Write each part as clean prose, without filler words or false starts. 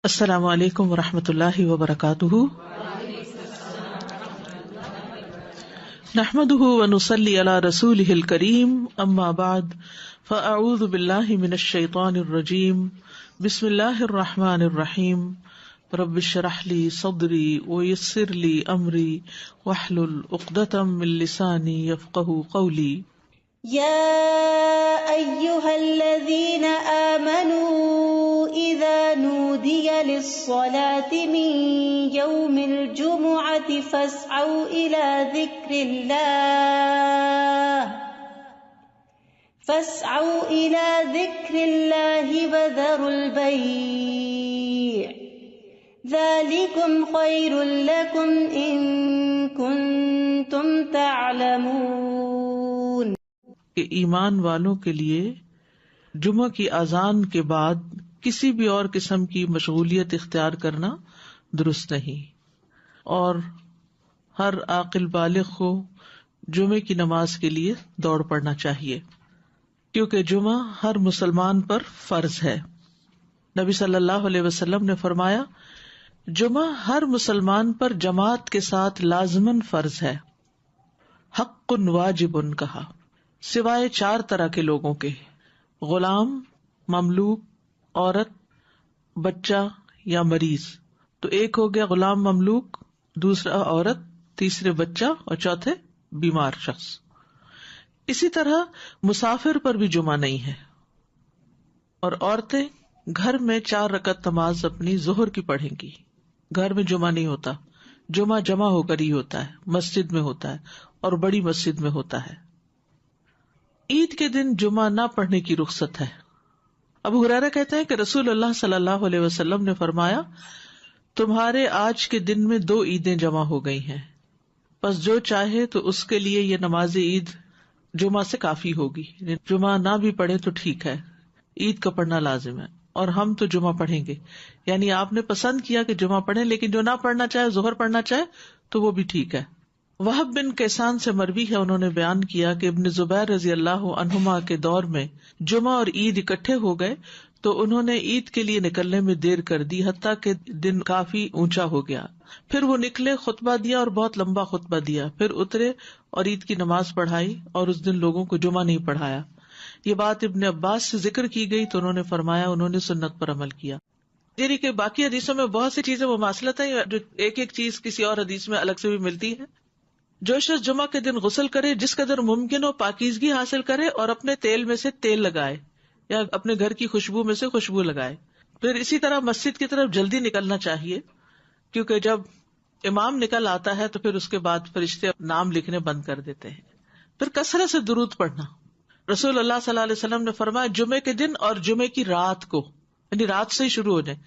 السلام علیکم ورحمۃ اللہ وبرکاتہ، نحمده ونصلی علی رسولہ الکریم، اما بعد فاعوذ باللہ من الشیطان الرجیم، بسم اللہ الرحمن الرحیم، رب اشرح لی صدری ویسر لی امری واحلل عقدۃ من لسانی یفقہوا قولی۔ يا أيها الذين آمنوا إذا نودي للصلاة من يوم الجمعة فاسعوا إلى ذكر الله وذروا البيع ذلكم خير لكم إن كنتم تعلمون۔ کہ ایمان والوں کے لیے جمعہ کی اذان کے بعد کسی بھی اور قسم کی مشغولیت اختیار کرنا درست نہیں، اور ہر عاقل بالغ کو جمعے کی نماز کے لیے دوڑ پڑنا چاہیے، کیونکہ جمعہ ہر مسلمان پر فرض ہے۔ نبی صلی اللہ علیہ وسلم نے فرمایا، جمعہ ہر مسلمان پر جماعت کے ساتھ لازماً فرض ہے، حق واجب کہا، سوائے 4 طرح کے لوگوں کے: غلام، مملوک، عورت، بچہ یا مریض۔ تو ایک ہو گیا غلام مملوک، دوسرا عورت، تیسرے بچہ اور چوتھے بیمار شخص۔ اسی طرح مسافر پر بھی جمعہ نہیں ہے، اور عورتیں گھر میں 4 رکعت نماز اپنی ظہر کی پڑھیں گی۔ گھر میں جمعہ نہیں ہوتا، جمعہ جمع ہو کر ہی ہوتا ہے، مسجد میں ہوتا ہے، اور بڑی مسجد میں ہوتا ہے۔ عید کے دن جمعہ نہ پڑھنے کی رخصت ہے۔ ابو ہریرہ کہتے ہیں کہ رسول اللہ صلی اللہ علیہ وسلم نے فرمایا، تمہارے آج کے دن میں 2 عیدیں جمع ہو گئی ہیں، پس جو چاہے تو اس کے لیے یہ نماز عید جمعہ سے کافی ہوگی۔ جمعہ نہ بھی پڑھے تو ٹھیک ہے، عید کا پڑھنا لازم ہے، اور ہم تو جمعہ پڑھیں گے۔ یعنی آپ نے پسند کیا کہ جمعہ پڑھیں، لیکن جو نہ پڑھنا چاہے، ظہر پڑھنا چاہے تو وہ بھی ٹھیک ہے۔ وہب بن کیسان سے مروی ہے، انہوں نے بیان کیا کہ ابن زبیر رضی اللہ عنہما کے دور میں جمعہ اور عید اکٹھے ہو گئے تو انہوں نے عید کے لیے نکلنے میں دیر کر دی، حتیٰ کہ دن کافی اونچا ہو گیا۔ پھر وہ نکلے، خطبہ دیا اور بہت لمبا خطبہ دیا، پھر اترے اور عید کی نماز پڑھائی، اور اس دن لوگوں کو جمعہ نہیں پڑھایا۔ یہ بات ابن عباس سے ذکر کی گئی تو انہوں نے فرمایا انہوں نے سنت پر عمل کیا۔ یعنی کہ باقی حدیثوں میں بہت سی چیزیں مماثلت ہیں، جو ایک ایک چیز کسی اور حدیث میں الگ سے بھی ملتی ہے۔ جو شخص جمعہ کے دن غسل کرے، جس قدر ممکن ہو پاکیزگی حاصل کرے، اور اپنے تیل میں سے تیل لگائے یا اپنے گھر کی خوشبو میں سے خوشبو لگائے۔ پھر اسی طرح مسجد کی طرف جلدی نکلنا چاہیے، کیونکہ جب امام نکل آتا ہے تو پھر اس کے بعد فرشتے نام لکھنے بند کر دیتے ہیں۔ پھر کثرت سے درود پڑھنا۔ رسول اللہ صلی اللہ علیہ وسلم نے فرمایا، جمعے کے دن اور جمعے کی رات کو، یعنی رات سے ہی شروع ہو جائے۔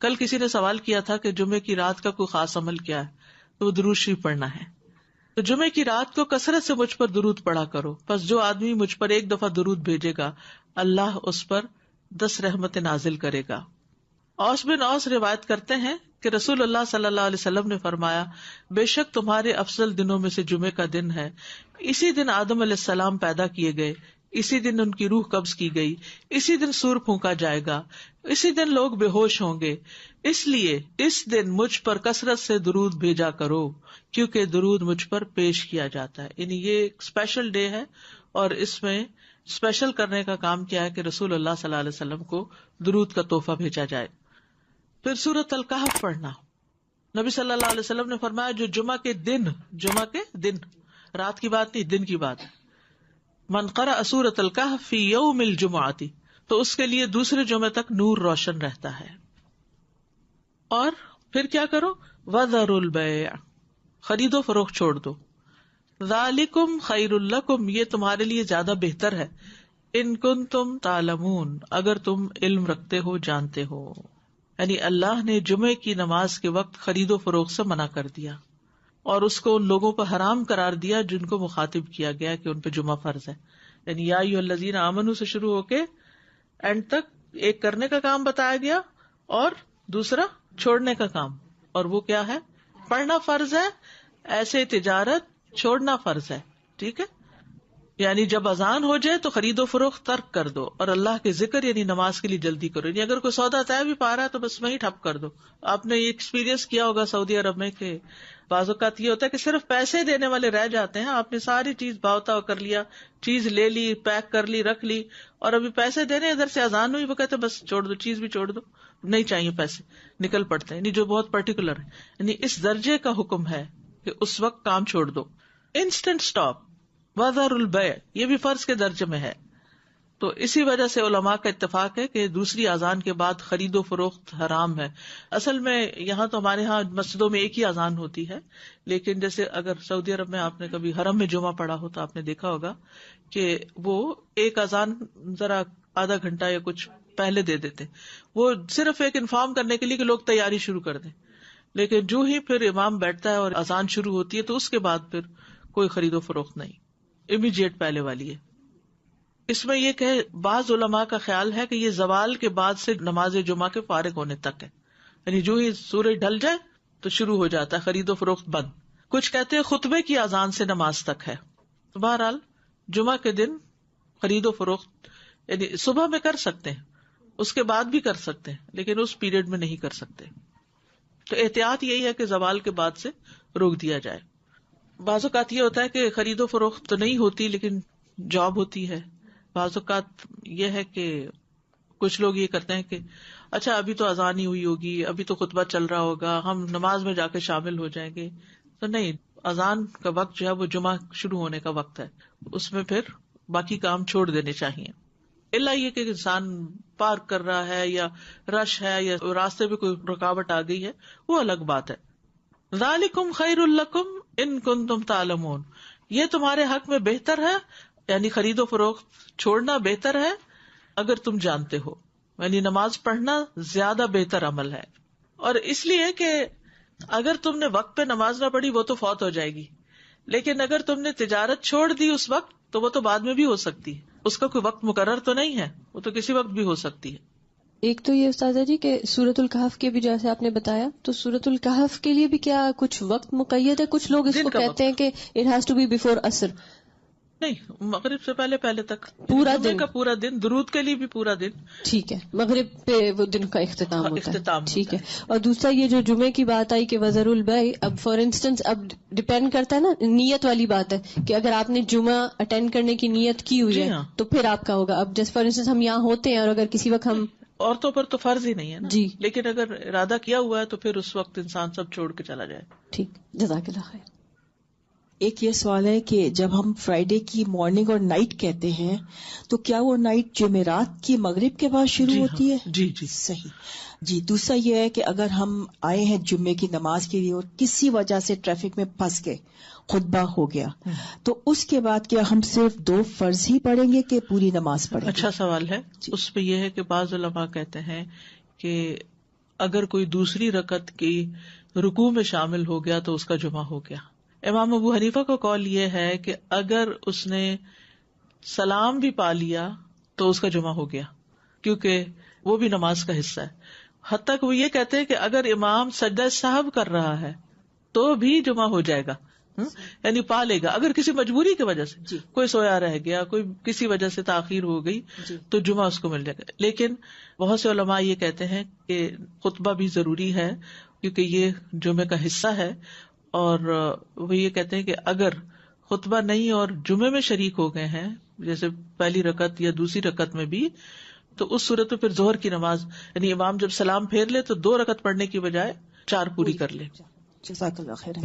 کل کسی نے سوال کیا تھا کہ جمعے کی رات کا کوئی خاص عمل کیا ہے، تو وہ درود شریف پڑھنا ہے۔ تو جمعے کی رات کو کثرت سے مجھ پر درود پڑھا کرو، پس جو آدمی مجھ پر 1 دفعہ درود بھیجے گا، اللہ اس پر 10 رحمتیں نازل کرے گا۔ اوس بن اوس روایت کرتے ہیں کہ رسول اللہ صلی اللہ علیہ وسلم نے فرمایا، بے شک تمہارے افضل دنوں میں سے جمعے کا دن ہے، اسی دن آدم علیہ السلام پیدا کیے گئے، اسی دن ان کی روح قبض کی گئی، اسی دن سور پھونکا جائے گا، اسی دن لوگ بے ہوش ہوں گے، اس لیے اس دن مجھ پر کثرت سے درود بھیجا کرو، کیونکہ درود مجھ پر پیش کیا جاتا ہے۔ یعنی یہ ایک اسپیشل ڈے ہے، اور اس میں اسپیشل کرنے کا کام کیا ہے کہ رسول اللہ صلی اللہ علیہ وسلم کو درود کا تحفہ بھیجا جائے۔ پھر سورۃ الکہف پڑھنا۔ نبی صلی اللہ علیہ وسلم نے فرمایا، جو جمعہ کے دن، رات کی بات نہیں، دن کی بات ہے، من قرأ سورۃ الکہف فی یوم الجمعۃ، تو اس کے لیے دوسرے جمعے تک نور روشن رہتا ہے۔ اور پھر کیا کرو، وذروا البیع، خرید و فروخت چھوڑ دو، ذالکم خیر لکم، یہ تمہارے لیے زیادہ بہتر ہے، ان کنتم تعلمون، اگر تم علم رکھتے ہو، جانتے ہو۔ یعنی اللہ نے جمعے کی نماز کے وقت خرید و فروخت سے منع کر دیا، اور اس کو ان لوگوں پر حرام قرار دیا جن کو مخاطب کیا گیا کہ ان پہ جمعہ فرض ہے۔ یعنی یا ایھا الذین آمنوا سے شروع ہو کے اینڈ تک ایک کرنے کا کام بتایا گیا اور دوسرا چھوڑنے کا کام، اور وہ کیا ہے؟ پڑھنا فرض ہے، ایسے تجارت چھوڑنا فرض ہے۔ ٹھیک ہے، یعنی جب اذان ہو جائے تو خرید و فروخت ترک کر دو اور اللہ کے ذکر یعنی نماز کے لیے جلدی کرو. یعنی اگر کوئی سودا طے بھی پا رہا ہے تو بس وہیں ٹھپ کر دو. آپ نے یہ ایکسپیرینس کیا ہوگا سعودی عرب میں کہ بعض اوقات یہ ہوتا ہے کہ صرف پیسے دینے والے رہ جاتے ہیں. آپ نے ساری چیز بھاؤتا کر لیا, چیز لے لی, پیک کر لی, رکھ لی, اور ابھی پیسے دینے ادھر سے اذان ہوئی, وہ کہتے بس چھوڑ دو, چیز بھی چھوڑ دو, نہیں چاہیے پیسے, نکل پڑتے ہیں. یعنی جو بہت پرٹیکولر ہے, یعنی اس درجے کا حکم ہے کہ اس وقت کام چھوڑ دو. انسٹنٹ اسٹاپ, وذر البیع, یہ بھی فرض کے درجے میں ہے. تو اسی وجہ سے علماء کا اتفاق ہے کہ دوسری اذان کے بعد خرید و فروخت حرام ہے. اصل میں یہاں تو ہمارے ہاں مسجدوں میں ایک ہی اذان ہوتی ہے, لیکن جیسے اگر سعودی عرب میں آپ نے کبھی حرم میں جمعہ پڑھا ہو تو آپ نے دیکھا ہوگا کہ وہ ایک اذان ذرا آدھا گھنٹہ یا کچھ پہلے دے دیتے, وہ صرف ایک انفارم کرنے کے لیے کہ لوگ تیاری شروع کر دیں. لیکن جو ہی پھر امام بیٹھتا ہے اور اذان شروع ہوتی ہے تو اس کے بعد پھر کوئی خرید و فروخت نہیں, امیڈیٹ پہلے والی ہے. اس میں یہ کہ بعض علماء کا خیال ہے کہ یہ زوال کے بعد سے نماز جمعہ کے فارغ ہونے تک ہے, یعنی جو ہی سورج ڈھل جائے تو شروع ہو جاتا ہے خرید و فروخت بند. کچھ کہتے ہیں خطبے کی اذان سے نماز تک ہے. بہرحال جمعہ کے دن خرید و فروخت یعنی صبح میں کر سکتے ہیں, اس کے بعد بھی کر سکتے ہیں, لیکن اس پیریڈ میں نہیں کر سکتے. تو احتیاط یہی ہے کہ زوال کے بعد سے روک دیا جائے. بعض اوقات یہ ہوتا ہے کہ خرید و فروخت تو نہیں ہوتی لیکن جاب ہوتی ہے. بعض اوقات یہ ہے کہ کچھ لوگ یہ کرتے ہیں کہ اچھا ابھی تو اذان ہی ہوئی ہوگی, ابھی تو خطبہ چل رہا ہوگا, ہم نماز میں جا کے شامل ہو جائیں گے. تو نہیں, اذان کا وقت جو ہے وہ جمعہ شروع ہونے کا وقت ہے, اس میں پھر باقی کام چھوڑ دینے چاہیے. اللہ یہ کہ انسان پارک کر رہا ہے یا رش ہے یا راستے میں کوئی رکاوٹ آ گئی ہے, وہ الگ بات ہے. ذالکم خیر لکم ان کنتم تعلمون, یہ تمہارے حق میں بہتر ہے, یعنی خرید و فروخت چھوڑنا بہتر ہے اگر تم جانتے ہو. یعنی نماز پڑھنا زیادہ بہتر عمل ہے. اور اس لیے کہ اگر تم نے وقت پہ نماز نہ پڑھی وہ تو فوت ہو جائے گی, لیکن اگر تم نے تجارت چھوڑ دی اس وقت تو وہ تو بعد میں بھی ہو سکتی ہے, اس کا کوئی وقت مقرر تو نہیں ہے, وہ تو کسی وقت بھی ہو سکتی ہے. ایک تو یہ استاذہ جی کہ سورۃ الکہف کے بھی جیسے آپ نے بتایا, تو سورۃ الکہف کے لیے بھی کیا کچھ وقت مقید ہے؟ کچھ لوگ اس کو کہتے ہیں کہ it has to be before عصر. نہیں, مغرب سے پہلے تک پورا دن کا پورا دن, درود کے لیے بھی پورا دن. ٹھیک ہے, مغرب پہ وہ دن کا اختتام ہوتا ہے. ٹھیک ہے. اور دوسرا یہ جو جمعے کی بات آئی کہ وذر البیع, اب فار انسٹنس اب ڈپینڈ کرتا ہے نا, نیت والی بات ہے کہ اگر آپ نے جمعہ اٹینڈ کرنے کی نیت کی ہوئی ہے تو پھر آپ کا ہوگا. اب جیسے فار انسٹنس ہم یہاں ہوتے ہیں اور اگر کسی وقت ہم, عورتوں پر تو فرض ہی نہیں ہے نا جی, لیکن اگر ارادہ کیا ہوا ہے تو پھر اس وقت انسان سب چھوڑ کے چلا جائے. ٹھیک, جزاک اللہ خیر. ایک یہ سوال ہے کہ جب ہم فرائیڈے کی مارننگ اور نائٹ کہتے ہیں تو کیا وہ نائٹ جمعرات کی مغرب کے بعد شروع ہوتی ہے؟ جی صحیح. جی, دوسرا یہ ہے کہ اگر ہم آئے ہیں جمعے کی نماز کے لیے اور کسی وجہ سے ٹریفک میں پھنس گئے, خطبہ ہو گیا, تو اس کے بعد کیا ہم صرف 2 فرض ہی پڑھیں گے کہ پوری نماز پڑھیں گے؟ اچھا سوال ہے. اس پہ یہ ہے کہ بعض علماء کہتے ہیں کہ اگر کوئی دوسری رکعت کی رکوع میں شامل ہو گیا تو اس کا جمعہ ہو گیا. امام ابو حنیفہ کا قول یہ ہے کہ اگر اس نے سلام بھی پا لیا تو اس کا جمعہ ہو گیا, کیونکہ وہ بھی نماز کا حصہ ہے. حتیٰ کہ وہ یہ کہتے ہیں کہ اگر امام سجدہ سہو کر رہا ہے تو بھی جمعہ ہو جائے گا, یعنی پا لے گا. اگر کسی مجبوری کی وجہ سے کوئی سویا رہ گیا, کوئی کسی وجہ سے تاخیر ہو گئی تو جمعہ اس کو مل جائے گا. لیکن بہت سے علماء یہ کہتے ہیں کہ خطبہ بھی ضروری ہے کیونکہ یہ جمعے کا حصہ ہے, اور وہ یہ کہتے ہیں کہ اگر خطبہ نہیں اور جمعے میں شریک ہو گئے ہیں جیسے پہلی رکعت یا دوسری رکعت میں بھی, تو اس صورت میں پھر ظہر کی نماز یعنی امام جب سلام پھیر لے تو 2 رکعت پڑھنے کی بجائے 4 پوری کر لے. جزاک اللہ خیر.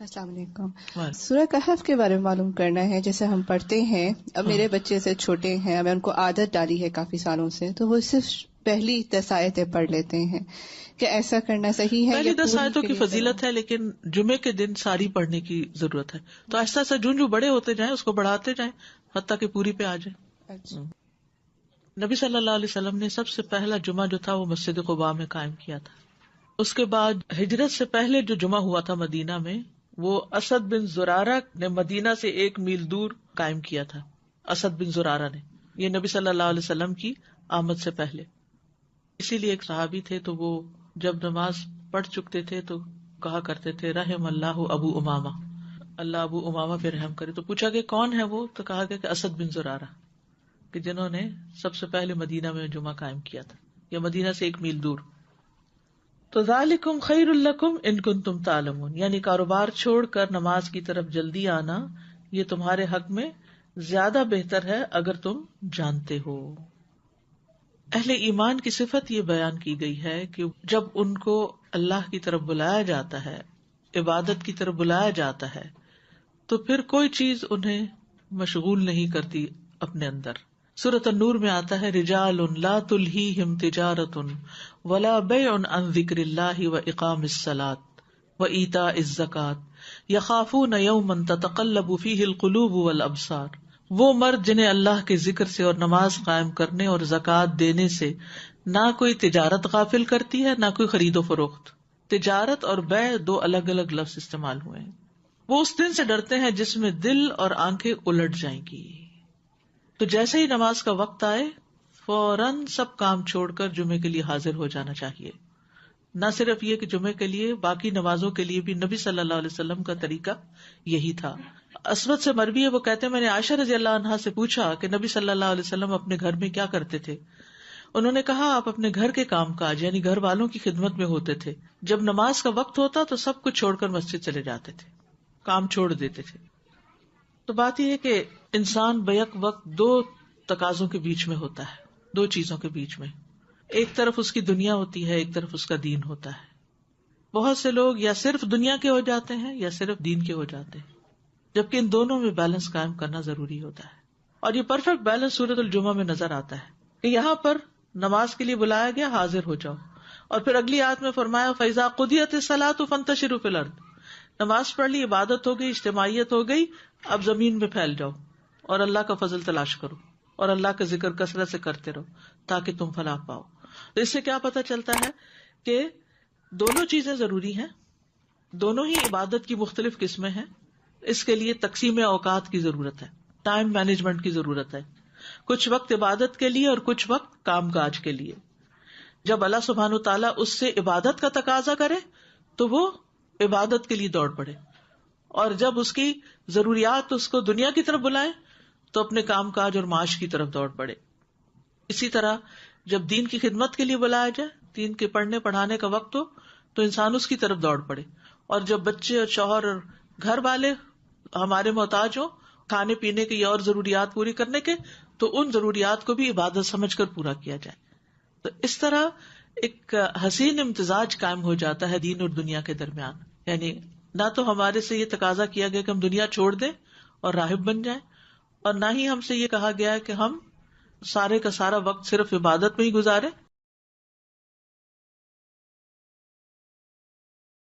السلام علیکم. سورہ کہف کے بارے میں معلوم کرنا ہے. جیسے ہم پڑھتے ہیں, اب میرے بچے سے چھوٹے ہیں, میں ان کو عادت ڈالی ہے کافی سالوں سے, تو وہ صرف پہلی 10 آیتیں پڑھ لیتے ہیں. کہ ایسا کرنا صحیح ہے؟ پہلی 10 آیتوں کی فضیلت ہے لیکن جمعے کے دن ساری پڑھنے کی ضرورت ہے, تو ایسا ایسا جو بڑے ہوتے جائیں اس کو بڑھاتے جائیں حتیٰ کہ پوری پہ آ جائے. اچھا. نبی صلی اللہ علیہ وسلم نے سب سے پہلا جمعہ جو تھا وہ مسجد قباء میں قائم کیا تھا. اس کے بعد ہجرت سے پہلے جو جمعہ ہوا تھا مدینہ میں وہ اسد بن زرارہ نے مدینہ سے 1 میل دور قائم کیا تھا. اسد بن زرارہ نے, یہ نبی صلی اللہ علیہ وسلم کی آمد سے پہلے. اسی لیے ایک صحابی تھے تو وہ جب نماز پڑھ چکتے تھے تو کہا کرتے تھے رحم اللہ ابو امامہ, اللہ ابو امامہ پہ رحم کرے. تو پوچھا کہ کون ہے وہ؟ تو کہا گیا کہ اسد بن زرارہ، کہ جنہوں نے سب سے پہلے مدینہ میں جمعہ قائم کیا تھا، یا مدینہ سے 1 میل دور. تو ذالکم خیر لکم ان کنتم تعلمون، یعنی کاروبار چھوڑ کر نماز کی طرف جلدی آنا یہ تمہارے حق میں زیادہ بہتر ہے اگر تم جانتے ہو. اہل ایمان کی صفت یہ بیان کی گئی ہے کہ جب ان کو اللہ کی طرف بلایا جاتا ہے، عبادت کی طرف بلایا جاتا ہے، تو پھر کوئی چیز انہیں مشغول نہیں کرتی اپنے اندر. سورۃ النور میں آتا ہے رجال لا تلہیہم تجارۃ ولا بیع عن ذکر اللہ واقام الصلاۃ وایتاء الزکاۃ یخافون یوما تتقلب فیہ القلوب والابصار. وہ مرد جنہیں اللہ کے ذکر سے اور نماز قائم کرنے اور زکوٰۃ دینے سے نہ کوئی تجارت غافل کرتی ہے نہ کوئی خرید و فروخت. تجارت اور بیع 2 الگ الگ لفظ استعمال ہوئے ہیں. وہ اس دن سے ڈرتے ہیں جس میں دل اور آنکھیں الٹ جائیں گی. تو جیسے ہی نماز کا وقت آئے فوراً سب کام چھوڑ کر جمعے کے لیے حاضر ہو جانا چاہیے. نہ صرف یہ کہ جمعے کے لیے، باقی نمازوں کے لیے بھی نبی صلی اللہ علیہ وسلم کا طریقہ یہی تھا. اسود سے مروی ہے، وہ کہتے ہیں میں نے عائشہ رضی اللہ عنہا سے پوچھا کہ نبی صلی اللہ علیہ وسلم اپنے گھر میں کیا کرتے تھے. انہوں نے کہا آپ اپنے گھر کے کام کاج یعنی گھر والوں کی خدمت میں ہوتے تھے. جب نماز کا وقت ہوتا تو سب کچھ چھوڑ کر مسجد چلے جاتے تھے، کام چھوڑ دیتے تھے. تو بات یہ ہے کہ انسان بیک وقت 2 تقاضوں کے بیچ میں ہوتا ہے، 2 چیزوں کے بیچ میں. ایک طرف اس کی دنیا ہوتی ہے، ایک طرف اس کا دین ہوتا ہے. بہت سے لوگ یا صرف دنیا کے ہو جاتے ہیں یا صرف دین کے ہو جاتے ہیں، جبکہ ان دونوں میں بیلنس قائم کرنا ضروری ہوتا ہے. اور یہ پرفیکٹ بیلنس سورۃ الجمعہ میں نظر آتا ہے کہ یہاں پر نماز کے لیے بلایا گیا، حاضر ہو جاؤ، اور پھر اگلی آیت میں فرمایا فَإِذَا قُضِيَتِ الصَّلَاةُ فَانتَشِرُوا فِي الْأَرْضِ. نماز پڑھ لی، عبادت ہو گئی، اجتماعیت ہو گئی، اب زمین میں پھیل جاؤ اور اللہ کا فضل تلاش کرو اور اللہ کا ذکر کثرت سے کرتے رہو تاکہ تم فلاح پاؤ. تو اس سے کیا پتہ چلتا ہے کہ دونوں چیزیں ضروری ہیں، دونوں ہی عبادت کی مختلف قسمیں ہیں. اس کے لیے تقسیم اوقات کی ضرورت ہے، ٹائم مینجمنٹ کی ضرورت ہے. کچھ وقت عبادت کے لیے اور کچھ وقت کام کاج کے لیے. جب اللہ سبحانہ تعالیٰ اس سے عبادت کا تقاضا کرے تو وہ عبادت کے لیے دوڑ پڑے، اور جب اس کی ضروریات اس کو دنیا کی طرف بلائیں تو اپنے کام کاج اور معاش کی طرف دوڑ پڑے. اسی طرح جب دین کی خدمت کے لیے بلایا جائے، دین کے پڑھنے پڑھانے کا وقت ہو تو انسان اس کی طرف دوڑ پڑے. اور جب بچے اور شوہر اور گھر والے ہمارے محتاج ہوں کھانے پینے کی اور ضروریات پوری کرنے کے، تو ان ضروریات کو بھی عبادت سمجھ کر پورا کیا جائے. تو اس طرح ایک حسین امتزاج قائم ہو جاتا ہے دین اور دنیا کے درمیان. یعنی نہ تو ہمارے سے یہ تقاضا کیا گیا کہ ہم دنیا چھوڑ دیں اور راہب بن جائیں، اور نہ ہی ہم سے یہ کہا گیا ہے کہ ہم سارے کا سارا وقت صرف عبادت میں ہی گزارے.